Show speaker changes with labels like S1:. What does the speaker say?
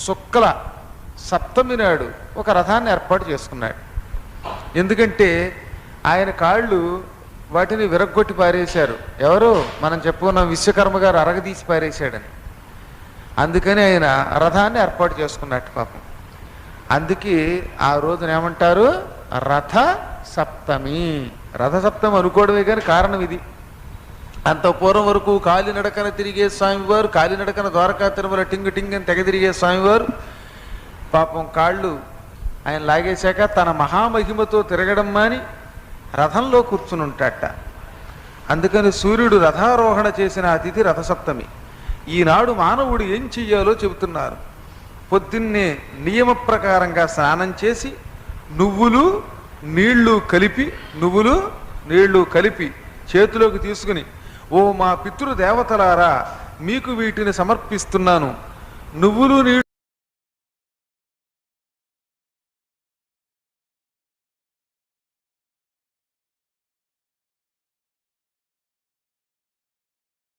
S1: శుక్ల సప్తమి నాడు ఒక రథాన్ని ఏర్పాటు చేసుకున్నాడు. ఎందుకంటే ఆయన కాళ్ళు వాటిని విరగ్గొట్టి పారేశారు. ఎవరు మనం చెప్పుకున్నాం, విశ్వకర్మ గారు అరగదీసి పారేశాడని. అందుకని ఆయన రథాన్ని ఏర్పాటు చేసుకున్నట్టు పాపం. అందుకే ఆ రోజున ఏమంటారు, రథ సప్తమి. రథ సప్తమి అనుకోవడమే కానీ కారణం ఇది. అంత పూర్వం వరకు కాలినడకన తిరిగే స్వామివారు, కాలినడకన ద్వారకా తిరుమల టింగు టింగ్ అని తెగ తిరిగే స్వామివారు పాపం కాళ్ళు ఆయన లాగేశాక తన మహామహిమతో తిరగడం మాని రథంలో కూర్చుని ఉంటాట. అందుకని సూర్యుడు రథారోహణ చేసిన అతిథి రథసప్తమి. ఈనాడు మానవుడు ఏం చెయ్యాలో చెబుతున్నారు. పొద్దున్నే నియమ ప్రకారంగా స్నానం చేసి నువ్వులు నీళ్లు కలిపి చేతిలోకి తీసుకుని, ఓ మా పితృదేవతలారా, మీకు వీటిని సమర్పిస్తున్నాను, నువ్వులు నీళ్లు